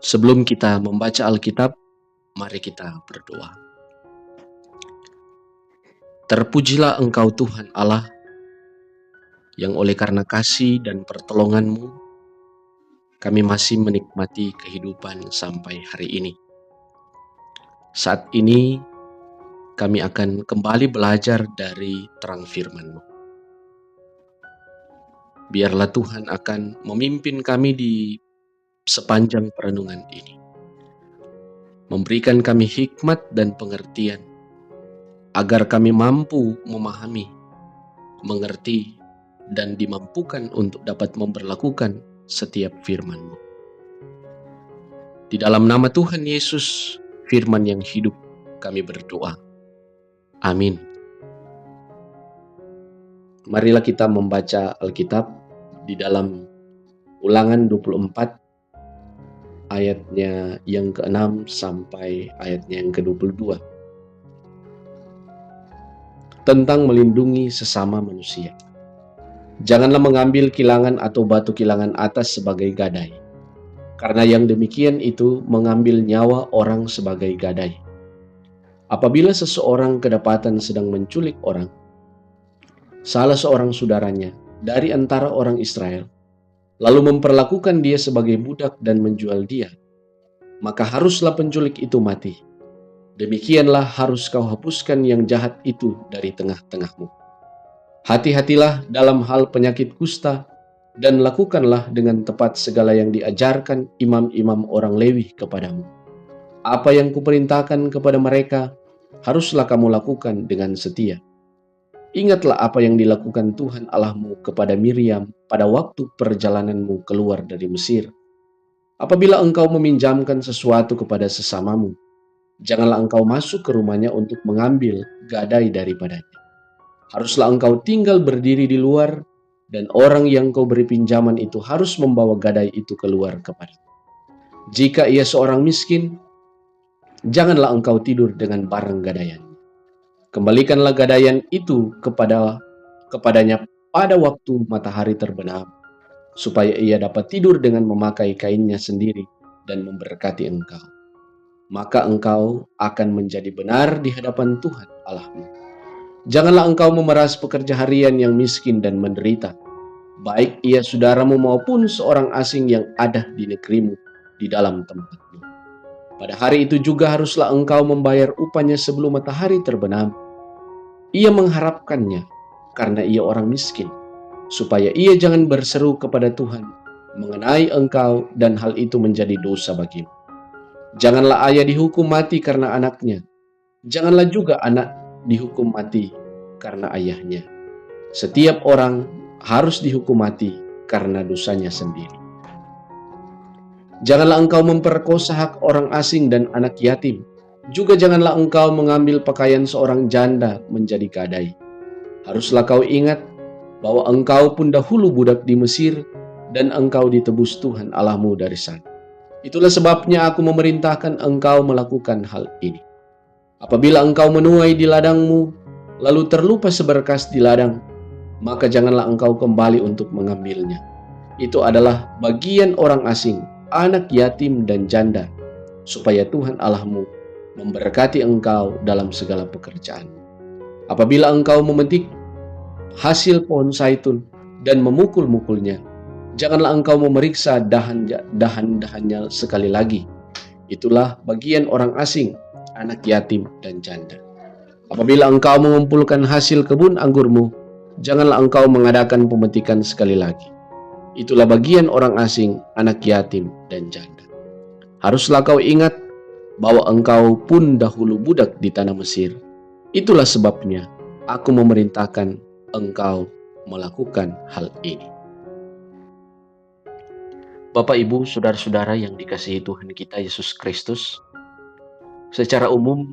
Sebelum kita membaca Alkitab, mari kita berdoa. Terpujilah Engkau Tuhan Allah, yang oleh karena kasih dan pertolongan-Mu, kami masih menikmati kehidupan sampai hari ini. Saat ini, kami akan kembali belajar dari terang firman-Mu. Biarlah Tuhan akan memimpin kami di sepanjang perenungan ini. Memberikan kami hikmat dan pengertian, agar kami mampu memahami, mengerti, dan dimampukan untuk dapat memperlakukan setiap firman-Mu. Di dalam nama Tuhan Yesus, firman yang hidup, kami berdoa. Amin. Marilah kita membaca Alkitab di dalam Ulangan 24, ayatnya yang ke-6 sampai ayatnya yang ke-22. Tentang melindungi sesama manusia. Janganlah mengambil kilangan atau batu kilangan atas sebagai gadai, karena yang demikian itu mengambil nyawa orang sebagai gadai. Apabila seseorang kedapatan sedang menculik orang, salah seorang saudaranya dari antara orang Israel, lalu memperlakukan dia sebagai budak dan menjual dia, maka haruslah penculik itu mati. Demikianlah harus kau hapuskan yang jahat itu dari tengah-tengahmu. Hati-hatilah dalam hal penyakit kusta, dan lakukanlah dengan tepat segala yang diajarkan imam-imam orang Lewi kepadamu. Apa yang kuperintahkan kepada mereka, haruslah kamu lakukan dengan setia. Ingatlah apa yang dilakukan Tuhan Allahmu kepada Miriam pada waktu perjalananmu keluar dari Mesir. Apabila engkau meminjamkan sesuatu kepada sesamamu, janganlah engkau masuk ke rumahnya untuk mengambil gadai daripadanya. Haruslah engkau tinggal berdiri di luar, dan orang yang kau beri pinjaman itu harus membawa gadai itu keluar kepadamu. Jika ia seorang miskin, janganlah engkau tidur dengan barang gadaian. Kembalikanlah gadaian itu kepadanya pada waktu matahari terbenam, supaya ia dapat tidur dengan memakai kainnya sendiri dan memberkati engkau. Maka engkau akan menjadi benar di hadapan Tuhan Allahmu. Janganlah engkau memeras pekerja harian yang miskin dan menderita, baik ia saudaramu maupun seorang asing yang ada di negerimu di dalam tempatmu. Pada hari itu juga haruslah engkau membayar upahnya sebelum matahari terbenam. Ia mengharapkannya karena ia orang miskin, supaya ia jangan berseru kepada Tuhan mengenai engkau dan hal itu menjadi dosa bagimu. Janganlah ayah dihukum mati karena anaknya. Janganlah juga anak dihukum mati karena ayahnya. Setiap orang harus dihukum mati karena dosanya sendiri. Janganlah engkau memperkosa hak orang asing dan anak yatim. Juga janganlah engkau mengambil pakaian seorang janda menjadi gadai. Haruslah kau ingat bahwa engkau pun dahulu budak di Mesir, dan engkau ditebus Tuhan Allahmu dari sana. Itulah sebabnya aku memerintahkan engkau melakukan hal ini. Apabila engkau menuai di ladangmu, lalu terlupa seberkas di ladang, maka janganlah engkau kembali untuk mengambilnya. Itu adalah bagian orang asing, anak yatim dan janda, supaya Tuhan Allahmu memberkati engkau dalam segala pekerjaan. Apabila engkau memetik hasil pohon zaitun dan memukul-mukulnya, janganlah engkau memeriksa dahan-dahannya sekali lagi. Itulah bagian orang asing, anak yatim dan janda. Apabila engkau mengumpulkan hasil kebun anggurmu, janganlah engkau mengadakan pemetikan sekali lagi. Itulah bagian orang asing, anak yatim dan janda. Haruslah kau ingat bahwa engkau pun dahulu budak di tanah Mesir. Itulah sebabnya aku memerintahkan engkau melakukan hal ini. Bapak, Ibu, saudara-saudara yang dikasihi Tuhan kita Yesus Kristus, secara umum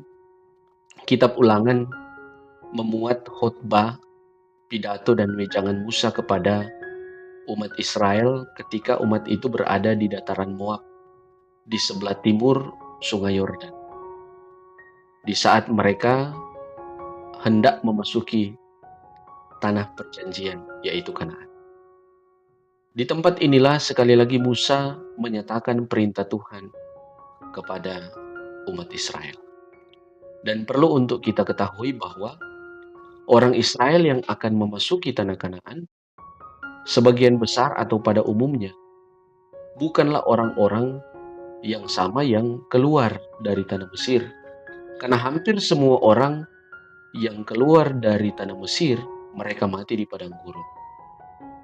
kitab Ulangan memuat khotbah, pidato dan wejangan Musa kepada umat Israel ketika umat itu berada di dataran Moab, di sebelah timur Sungai Yordan. Di saat mereka hendak memasuki tanah perjanjian, yaitu Kanaan. Di tempat inilah sekali lagi Musa menyatakan perintah Tuhan kepada umat Israel. Dan perlu untuk kita ketahui bahwa orang Israel yang akan memasuki tanah Kanaan, sebagian besar atau pada umumnya, bukanlah orang-orang yang sama yang keluar dari tanah Mesir. Karena hampir semua orang yang keluar dari tanah Mesir, mereka mati di padang gurun.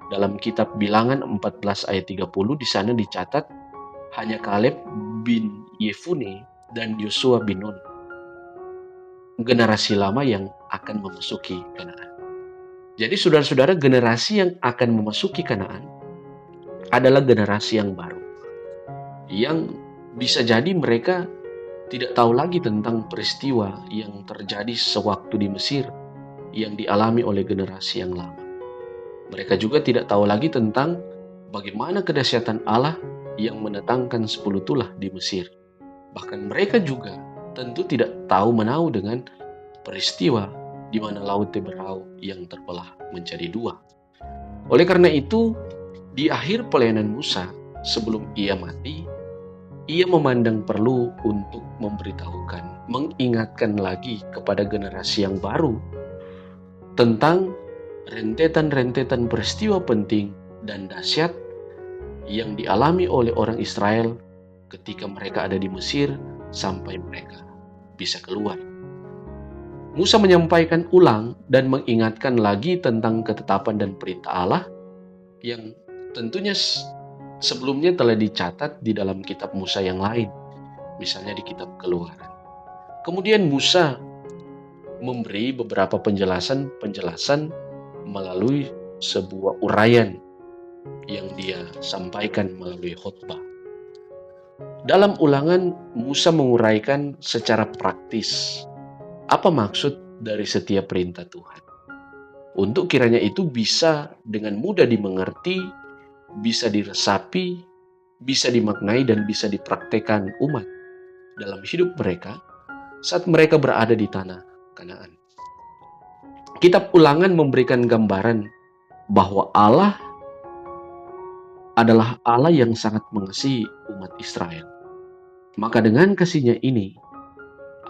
Dalam kitab Bilangan 14 ayat 30 di sana dicatat hanya Kaleb bin Yefune dan Yosua bin Nun, generasi lama yang akan memasuki Kanaan. Jadi saudara-saudara, generasi yang akan memasuki Kanaan adalah generasi yang baru, yang bisa jadi mereka tidak tahu lagi tentang peristiwa yang terjadi sewaktu di Mesir yang dialami oleh generasi yang lama. Mereka juga tidak tahu lagi tentang bagaimana kedahsyatan Allah yang mendatangkan 10 tulah di Mesir. Bahkan mereka juga tentu tidak tahu menau dengan peristiwa di mana Laut Teberau yang terbelah menjadi dua. Oleh karena itu, di akhir pelayanan Musa, sebelum ia mati, ia memandang perlu untuk memberitahukan, mengingatkan lagi kepada generasi yang baru tentang rentetan-rentetan peristiwa penting dan dahsyat yang dialami oleh orang Israel ketika mereka ada di Mesir sampai mereka bisa keluar. Musa menyampaikan ulang dan mengingatkan lagi tentang ketetapan dan perintah Allah yang tentunya sebelumnya telah dicatat di dalam kitab Musa yang lain, misalnya di kitab Keluaran. Kemudian Musa memberi beberapa penjelasan melalui sebuah uraian yang dia sampaikan melalui khotbah. Dalam ulangan, Musa menguraikan secara praktis apa maksud dari setiap perintah Tuhan. Untuk kiranya itu bisa dengan mudah dimengerti, bisa diresapi, bisa dimaknai, dan bisa dipraktekkan umat dalam hidup mereka saat mereka berada di tanah Kanaan. Kitab Ulangan memberikan gambaran bahwa Allah adalah Allah yang sangat mengasihi umat Israel. Maka dengan kasihnya ini,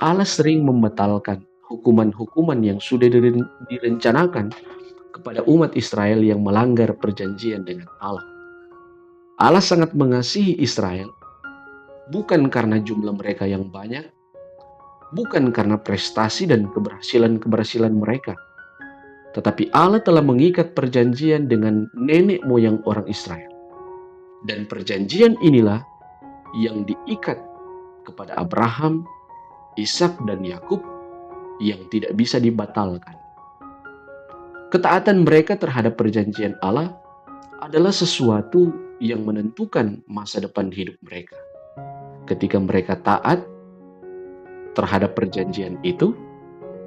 Allah sering membatalkan hukuman-hukuman yang sudah direncanakan kepada umat Israel yang melanggar perjanjian dengan Allah. Allah sangat mengasihi Israel, bukan karena jumlah mereka yang banyak, bukan karena prestasi dan keberhasilan mereka, tetapi Allah telah mengikat perjanjian dengan nenek moyang orang Israel. Dan perjanjian inilah yang diikat kepada Abraham, Ishak, dan Yakub yang tidak bisa dibatalkan. Ketaatan mereka terhadap perjanjian Allah adalah sesuatu yang menentukan masa depan hidup mereka. Ketika mereka taat terhadap perjanjian itu,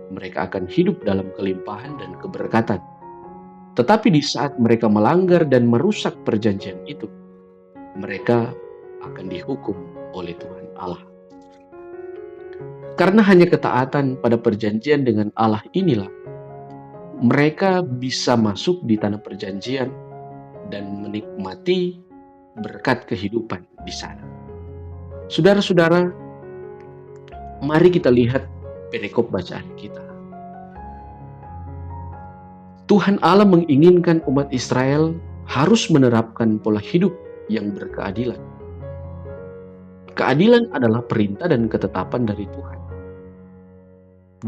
mereka akan hidup dalam kelimpahan dan keberkatan. Tetapi di saat mereka melanggar dan merusak perjanjian itu, mereka akan dihukum oleh Tuhan Allah. Karena hanya ketaatan pada perjanjian dengan Allah inilah, mereka bisa masuk di tanah perjanjian dan menikmati berkat kehidupan di sana. Saudara-saudara, mari kita lihat perikop bacaan kita. Tuhan Allah menginginkan umat Israel harus menerapkan pola hidup yang berkeadilan. Keadilan adalah perintah dan ketetapan dari Tuhan.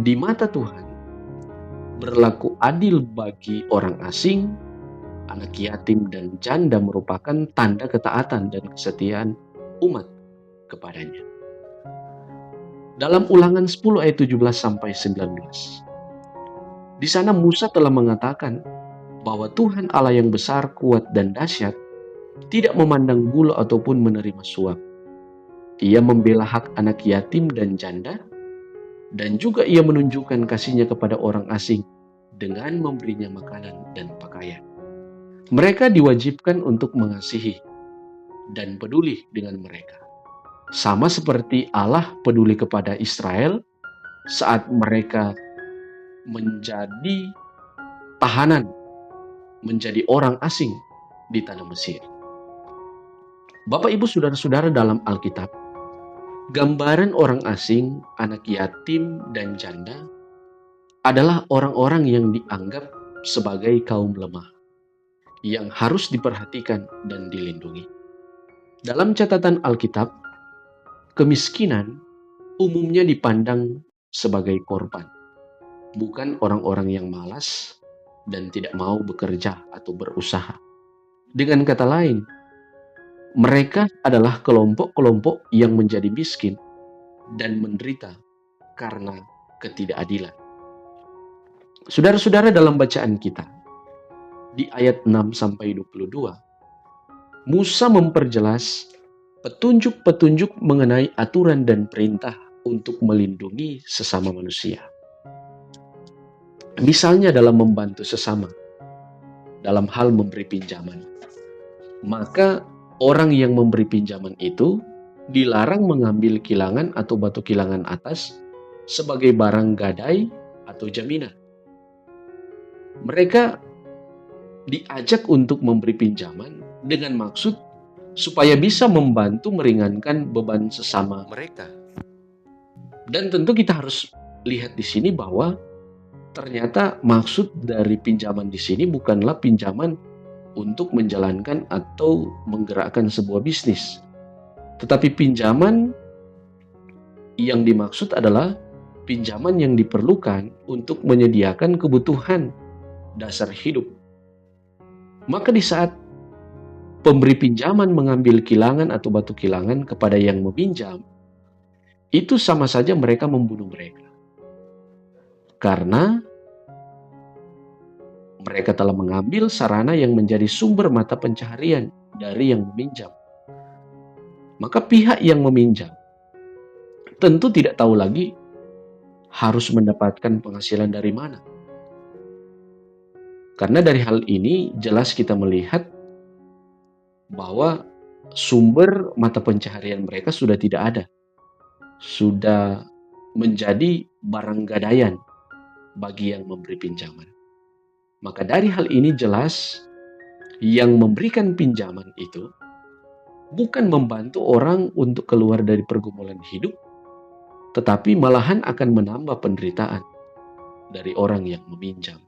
Di mata Tuhan, berlaku adil bagi orang asing, anak yatim, dan janda merupakan tanda ketaatan dan kesetiaan umat kepadanya. Dalam Ulangan 10 ayat 17-19, di sana Musa telah mengatakan bahwa Tuhan Allah yang besar, kuat, dan dahsyat tidak memandang bulu ataupun menerima suap. Ia membela hak anak yatim dan janda, dan juga ia menunjukkan kasihnya kepada orang asing dengan memberinya makanan dan pakaian. Mereka diwajibkan untuk mengasihi dan peduli dengan mereka. Sama seperti Allah peduli kepada Israel saat mereka menjadi tahanan, menjadi orang asing di tanah Mesir. Bapak, Ibu, saudara-saudara, dalam Alkitab Gambaran orang asing, anak yatim, dan janda adalah orang-orang yang dianggap sebagai kaum lemah yang harus diperhatikan dan dilindungi. Dalam catatan Alkitab, kemiskinan umumnya dipandang sebagai korban, bukan orang-orang yang malas dan tidak mau bekerja atau berusaha. Dengan kata lain, mereka adalah kelompok-kelompok yang menjadi miskin dan menderita karena ketidakadilan. Saudara-saudara, dalam bacaan kita di ayat 6-22, Musa memperjelas petunjuk-petunjuk mengenai aturan dan perintah untuk melindungi sesama manusia. Misalnya dalam membantu sesama, dalam hal memberi pinjaman. Maka orang yang memberi pinjaman itu dilarang mengambil kilangan atau batu kilangan atas sebagai barang gadai atau jaminan. Mereka diajak untuk memberi pinjaman dengan maksud supaya bisa membantu meringankan beban sesama mereka. Dan tentu kita harus lihat di sini bahwa ternyata maksud dari pinjaman di sini bukanlah pinjaman untuk menjalankan atau menggerakkan sebuah bisnis. Tetapi pinjaman yang dimaksud adalah pinjaman yang diperlukan untuk menyediakan kebutuhan dasar hidup. Maka di saat pemberi pinjaman mengambil kilangan atau batu kilangan kepada yang meminjam, itu sama saja mereka membunuh mereka. Karena mereka telah mengambil sarana yang menjadi sumber mata pencaharian dari yang meminjam. Maka pihak yang meminjam tentu tidak tahu lagi harus mendapatkan penghasilan dari mana. Karena dari hal ini jelas kita melihat bahwa sumber mata pencaharian mereka sudah tidak ada. Sudah menjadi barang gadaian bagi yang memberi pinjaman. Maka dari hal ini jelas yang memberikan pinjaman itu bukan membantu orang untuk keluar dari pergumulan hidup, tetapi malahan akan menambah penderitaan dari orang yang meminjam.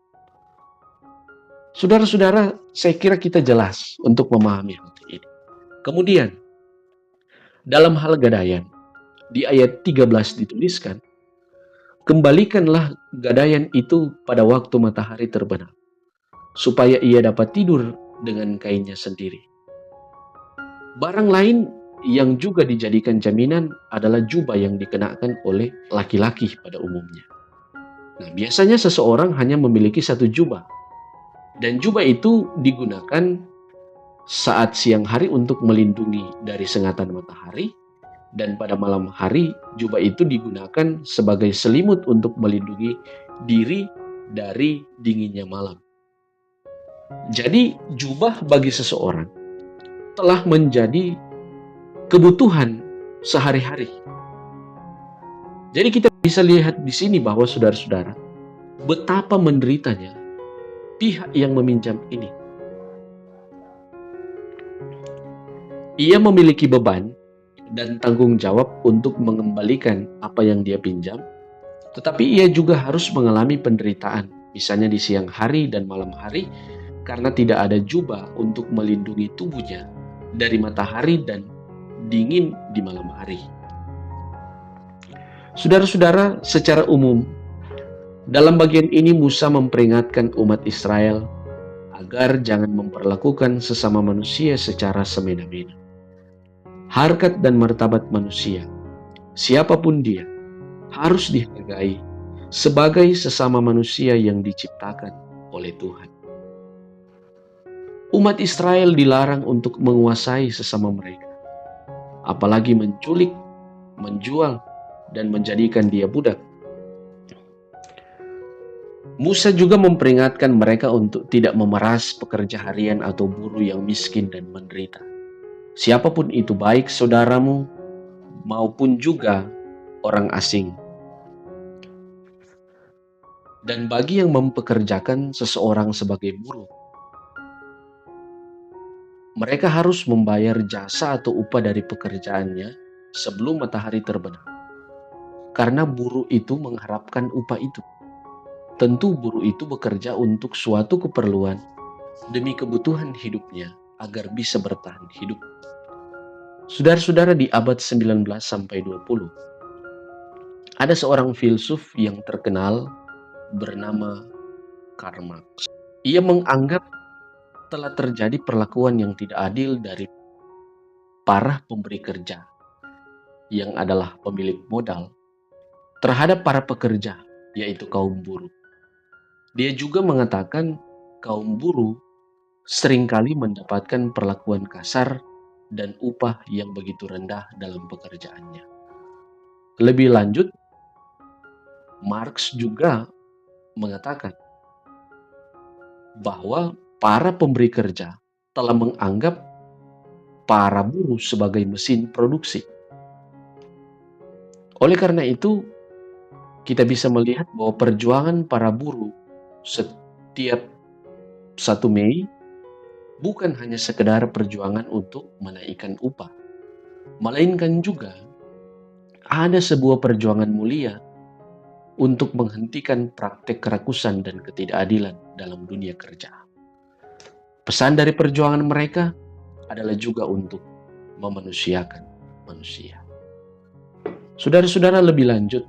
Saudara-saudara, saya kira kita jelas untuk memahami hal ini. Kemudian, dalam hal gadaian, di ayat 13 dituliskan, kembalikanlah gadaian itu pada waktu matahari terbenam, supaya ia dapat tidur dengan kainnya sendiri. Barang lain yang juga dijadikan jaminan adalah jubah yang dikenakan oleh laki-laki pada umumnya. Nah, biasanya seseorang hanya memiliki satu jubah, dan jubah itu digunakan saat siang hari untuk melindungi dari sengatan matahari, dan pada malam hari jubah itu digunakan sebagai selimut untuk melindungi diri dari dinginnya malam. Jadi jubah bagi seseorang telah menjadi kebutuhan sehari-hari. Jadi kita bisa lihat di sini bahwa saudara-saudara, betapa menderitanya pihak yang meminjam ini. Ia memiliki beban dan tanggung jawab untuk mengembalikan apa yang dia pinjam, tetapi ia juga harus mengalami penderitaan, misalnya di siang hari dan malam hari, karena tidak ada jubah untuk melindungi tubuhnya dari matahari dan dingin di malam hari. Saudara-saudara, secara umum, dalam bagian ini Musa memperingatkan umat Israel agar jangan memperlakukan sesama manusia secara semena-mena. Harkat dan martabat manusia, siapapun dia, harus dihargai sebagai sesama manusia yang diciptakan oleh Tuhan. Umat Israel dilarang untuk menguasai sesama mereka, apalagi menculik, menjual, dan menjadikan dia budak. Musa juga memperingatkan mereka untuk tidak memeras pekerja harian atau buruh yang miskin dan menderita. Siapapun itu, baik saudaramu maupun juga orang asing. Dan bagi yang mempekerjakan seseorang sebagai buruh, mereka harus membayar jasa atau upah dari pekerjaannya sebelum matahari terbenam. Karena buruh itu mengharapkan upah itu. Tentu buruh itu bekerja untuk suatu keperluan demi kebutuhan hidupnya agar bisa bertahan hidup. Saudara-saudara, di abad 19 sampai 20, ada seorang filsuf yang terkenal bernama Karl Marx. Ia menganggap telah terjadi perlakuan yang tidak adil dari para pemberi kerja, yang adalah pemilik modal, terhadap para pekerja, yaitu kaum buruh. Dia juga mengatakan kaum buruh seringkali mendapatkan perlakuan kasar dan upah yang begitu rendah dalam pekerjaannya. Lebih lanjut, Marx juga mengatakan bahwa para pemberi kerja telah menganggap para buruh sebagai mesin produksi. Oleh karena itu, kita bisa melihat bahwa perjuangan para buruh setiap 1 Mei bukan hanya sekedar perjuangan untuk menaikkan upah, melainkan juga ada sebuah perjuangan mulia untuk menghentikan praktek kerakusan dan ketidakadilan dalam dunia kerja. Pesan dari perjuangan mereka adalah juga untuk memanusiakan manusia. Saudara-saudara, lebih lanjut,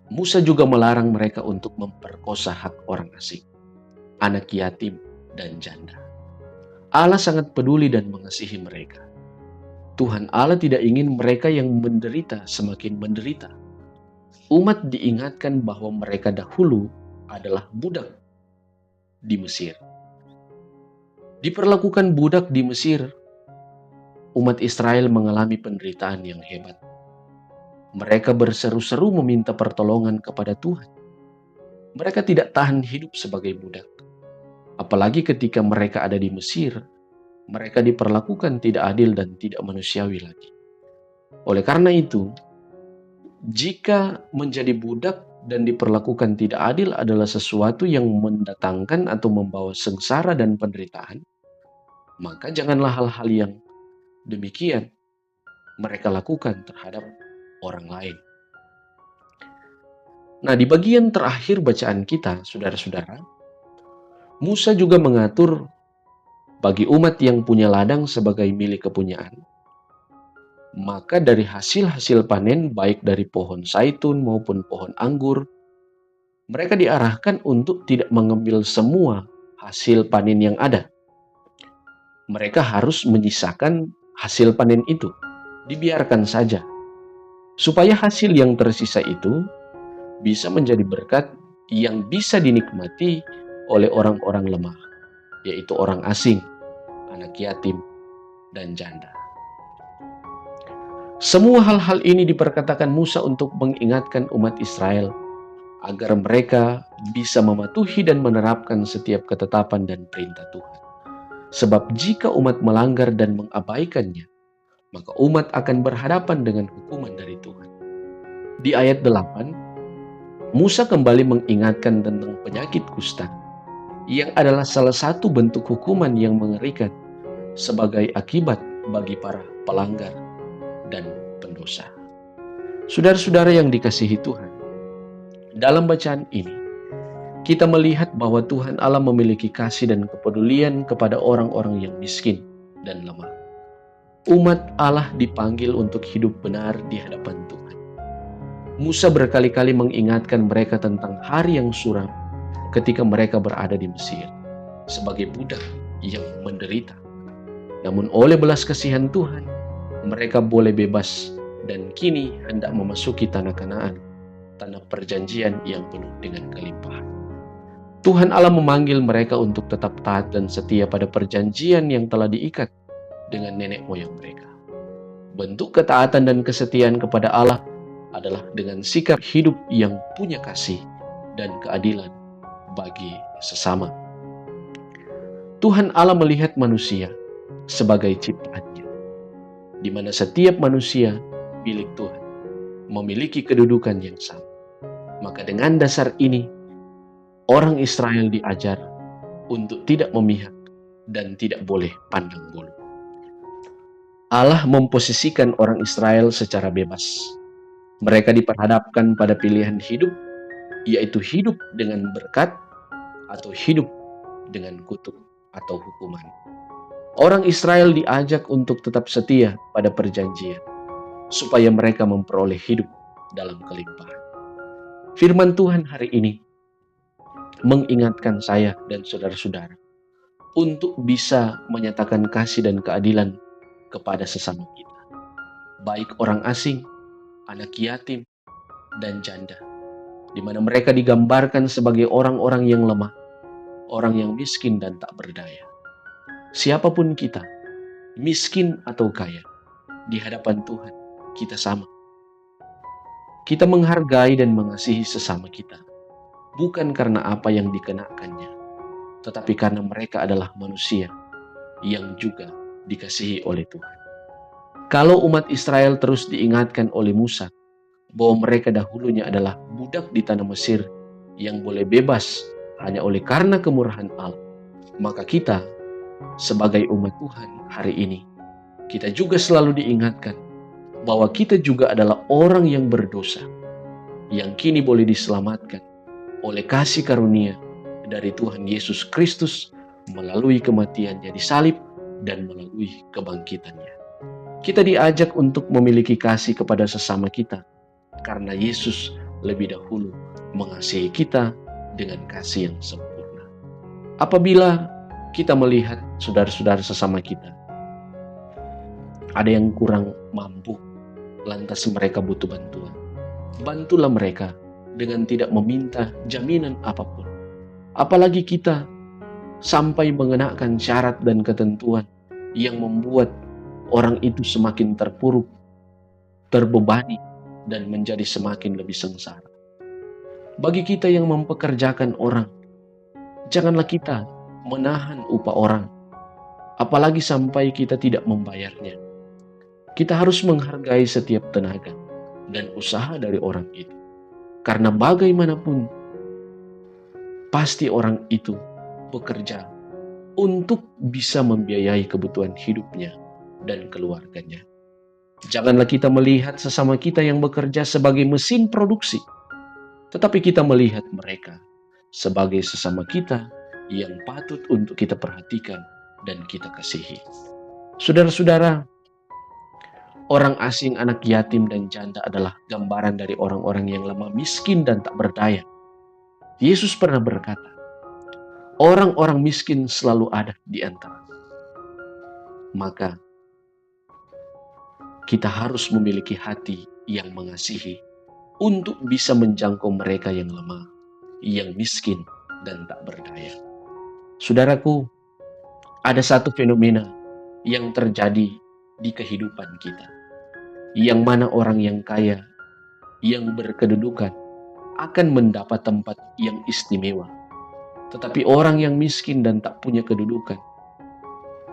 Musa juga melarang mereka untuk memperkosa hak orang asing, anak yatim, dan janda. Allah sangat peduli dan mengasihi mereka. Tuhan Allah tidak ingin mereka yang menderita semakin menderita. Umat diingatkan bahwa mereka dahulu adalah budak di Mesir. Diperlakukan budak di Mesir, umat Israel mengalami penderitaan yang hebat. Mereka berseru-seru meminta pertolongan kepada Tuhan. Mereka tidak tahan hidup sebagai budak. Apalagi ketika mereka ada di Mesir, mereka diperlakukan tidak adil dan tidak manusiawi lagi. Oleh karena itu, jika menjadi budak dan diperlakukan tidak adil adalah sesuatu yang mendatangkan atau membawa sengsara dan penderitaan, maka janganlah hal-hal yang demikian mereka lakukan terhadap orang lain. Nah, di bagian terakhir bacaan kita, saudara-saudara, Musa juga mengatur bagi umat yang punya ladang sebagai milik kepunyaan, maka dari hasil-hasil panen baik dari pohon zaitun maupun pohon anggur, mereka diarahkan untuk tidak mengambil semua hasil panen yang ada. Mereka harus menyisakan hasil panen itu, dibiarkan saja, supaya hasil yang tersisa itu bisa menjadi berkat yang bisa dinikmati oleh orang-orang lemah, yaitu orang asing, anak yatim, dan janda. Semua hal-hal ini diperkatakan Musa untuk mengingatkan umat Israel agar mereka bisa mematuhi dan menerapkan setiap ketetapan dan perintah Tuhan. Sebab jika umat melanggar dan mengabaikannya, maka umat akan berhadapan dengan hukuman dari Tuhan. Di ayat 8, Musa kembali mengingatkan tentang penyakit kusta, yang adalah salah satu bentuk hukuman yang mengerikan sebagai akibat bagi para pelanggar dan pendosa. Saudara-saudara yang dikasihi Tuhan, dalam bacaan ini, kita melihat bahwa Tuhan Allah memiliki kasih dan kepedulian kepada orang-orang yang miskin dan lemah. Umat Allah dipanggil untuk hidup benar di hadapan Tuhan. Musa berkali-kali mengingatkan mereka tentang hari yang suram ketika mereka berada di Mesir sebagai budak yang menderita. Namun oleh belas kasihan Tuhan, mereka boleh bebas dan kini hendak memasuki tanah Kanaan, tanah perjanjian yang penuh dengan kelimpahan. Tuhan Allah memanggil mereka untuk tetap taat dan setia pada perjanjian yang telah diikat dengan nenek moyang mereka. Bentuk ketaatan dan kesetiaan kepada Allah adalah dengan sikap hidup yang punya kasih dan keadilan bagi sesama. Tuhan Allah melihat manusia sebagai ciptaannya, di mana setiap manusia milik Tuhan, memiliki kedudukan yang sama. Maka dengan dasar ini, orang Israel diajar untuk tidak memihak dan tidak boleh pandang bulu. Allah memposisikan orang Israel secara bebas. Mereka diperhadapkan pada pilihan hidup, yaitu hidup dengan berkat atau hidup dengan kutuk atau hukuman. Orang Israel diajak untuk tetap setia pada perjanjian, supaya mereka memperoleh hidup dalam kelimpahan. Firman Tuhan hari ini mengingatkan saya dan saudara-saudara untuk bisa menyatakan kasih dan keadilan kepada sesama kita, baik orang asing, anak yatim, dan janda, di mana mereka digambarkan sebagai orang-orang yang lemah, orang yang miskin dan tak berdaya. Siapapun kita, miskin atau kaya, di hadapan Tuhan kita sama. Kita menghargai dan mengasihi sesama kita, bukan karena apa yang dikenakannya, tetapi karena mereka adalah manusia yang juga dikasihi oleh Tuhan. Kalau umat Israel terus diingatkan oleh Musa bahwa mereka dahulunya adalah budak di tanah Mesir yang boleh bebas hanya oleh karena kemurahan Allah, maka kita sebagai umat Tuhan hari ini, kita juga selalu diingatkan bahwa kita juga adalah orang yang berdosa, yang kini boleh diselamatkan oleh kasih karunia dari Tuhan Yesus Kristus melalui kematiannya di salib dan melalui kebangkitannya. Kita diajak untuk memiliki kasih kepada sesama kita, karena Yesus lebih dahulu mengasihi kita dengan kasih yang sempurna. Apabila kita melihat saudara-saudara sesama kita, ada yang kurang mampu, lantas mereka butuh bantuan, bantulah mereka dengan tidak meminta jaminan apapun. Apalagi kita sampai mengenakan syarat dan ketentuan yang membuat orang itu semakin terpuruk, terbebani, dan menjadi semakin lebih sengsara. Bagi kita yang mempekerjakan orang, janganlah kita menahan upah orang, apalagi sampai kita tidak membayarnya. Kita harus menghargai setiap tenaga dan usaha dari orang itu, karena bagaimanapun pasti orang itu bekerja untuk bisa membiayai kebutuhan hidupnya dan keluarganya. Janganlah kita melihat sesama kita yang bekerja sebagai mesin produksi, tetapi kita melihat mereka sebagai sesama kita yang patut untuk kita perhatikan dan kita kasihi. Saudara-saudara, orang asing, anak yatim, dan janda adalah gambaran dari orang-orang yang lemah, miskin, dan tak berdaya. Yesus pernah berkata, orang-orang miskin selalu ada di antara. Maka, kita harus memiliki hati yang mengasihi untuk bisa menjangkau mereka yang lemah, yang miskin, dan tak berdaya. Saudaraku, ada satu fenomena yang terjadi di kehidupan kita, yang mana orang yang kaya, yang berkedudukan, akan mendapat tempat yang istimewa. Tetapi orang yang miskin dan tak punya kedudukan,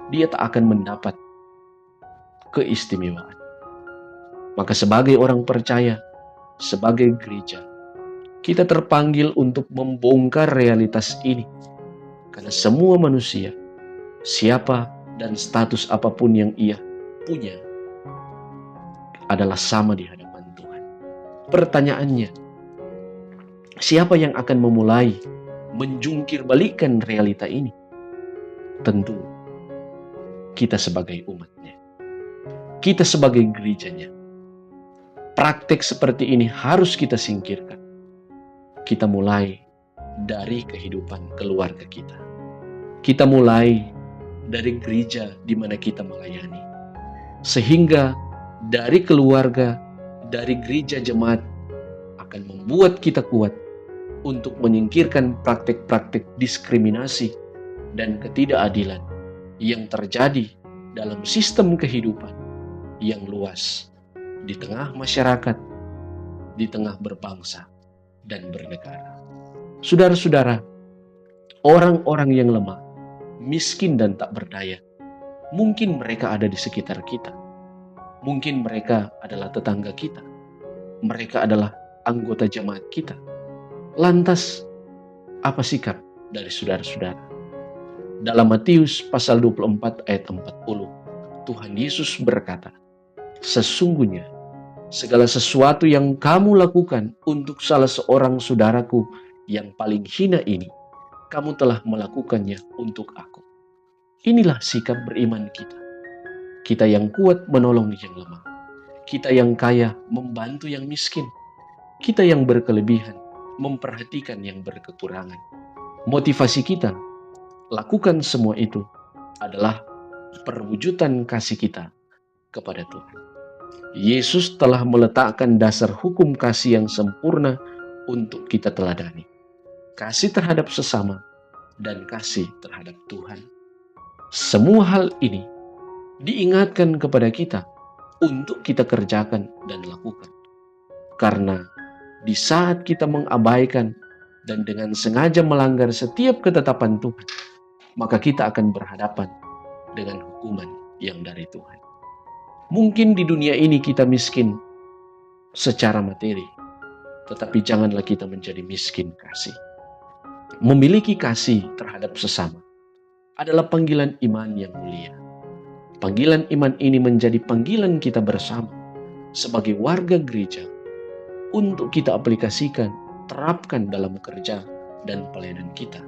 dia tak akan mendapat keistimewaan. Maka sebagai orang percaya, sebagai gereja, kita terpanggil untuk membongkar realitas ini. Karena semua manusia, siapa dan status apapun yang ia punya, adalah sama di hadapan Tuhan. Pertanyaannya, siapa yang akan memulai menjungkir balikkan realita ini? Tentu kita sebagai umatnya, kita sebagai gerejanya. Praktek seperti ini harus kita singkirkan. Kita mulai dari kehidupan keluarga kita. Kita mulai dari gereja di mana kita melayani. Sehingga dari keluarga, dari gereja jemaat akan membuat kita kuat untuk menyingkirkan praktek-praktek diskriminasi dan ketidakadilan yang terjadi dalam sistem kehidupan yang luas di tengah masyarakat, di tengah berbangsa dan bernegara. Saudara-saudara, orang-orang yang lemah, miskin dan tak berdaya, mungkin mereka ada di sekitar kita. Mungkin mereka adalah tetangga kita. Mereka adalah anggota jemaat kita. Lantas, apa sikap dari saudara-saudara? Dalam Matius pasal 24 ayat 40, Tuhan Yesus berkata, "Sesungguhnya segala sesuatu yang kamu lakukan untuk salah seorang saudaraku yang paling hina ini, kamu telah melakukannya untuk aku." Inilah sikap beriman kita. Kita yang kuat menolong yang lemah. Kita yang kaya membantu yang miskin. Kita yang berkelebihan memperhatikan yang berkekurangan. Motivasi kita lakukan semua itu adalah perwujudan kasih kita kepada Tuhan. Yesus telah meletakkan dasar hukum kasih yang sempurna untuk kita teladani. Kasih terhadap sesama dan kasih terhadap Tuhan. Semua hal ini diingatkan kepada kita untuk kita kerjakan dan lakukan. Karena di saat kita mengabaikan dan dengan sengaja melanggar setiap ketetapan Tuhan, maka kita akan berhadapan dengan hukuman yang dari Tuhan. Mungkin di dunia ini kita miskin secara materi, tetapi janganlah kita menjadi miskin kasih. Memiliki kasih terhadap sesama adalah panggilan iman yang mulia. Panggilan iman ini menjadi panggilan kita bersama sebagai warga gereja untuk kita aplikasikan, terapkan dalam kerja dan pelayanan kita.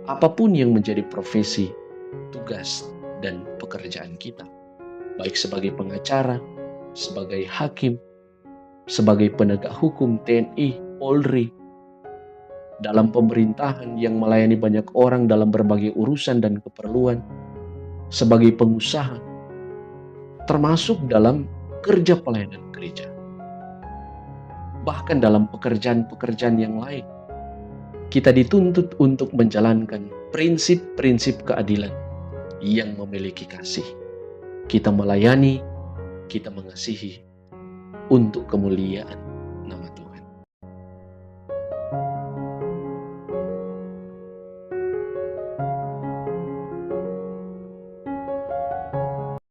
Apapun yang menjadi profesi, tugas, dan pekerjaan kita. Baik sebagai pengacara, sebagai hakim, sebagai penegak hukum TNI, Polri, dalam pemerintahan yang melayani banyak orang dalam berbagai urusan dan keperluan, sebagai pengusaha, termasuk dalam kerja pelayanan gereja. Bahkan dalam pekerjaan-pekerjaan yang lain, kita dituntut untuk menjalankan prinsip-prinsip keadilan yang memiliki kasih. Kita melayani, kita mengasihi untuk kemuliaan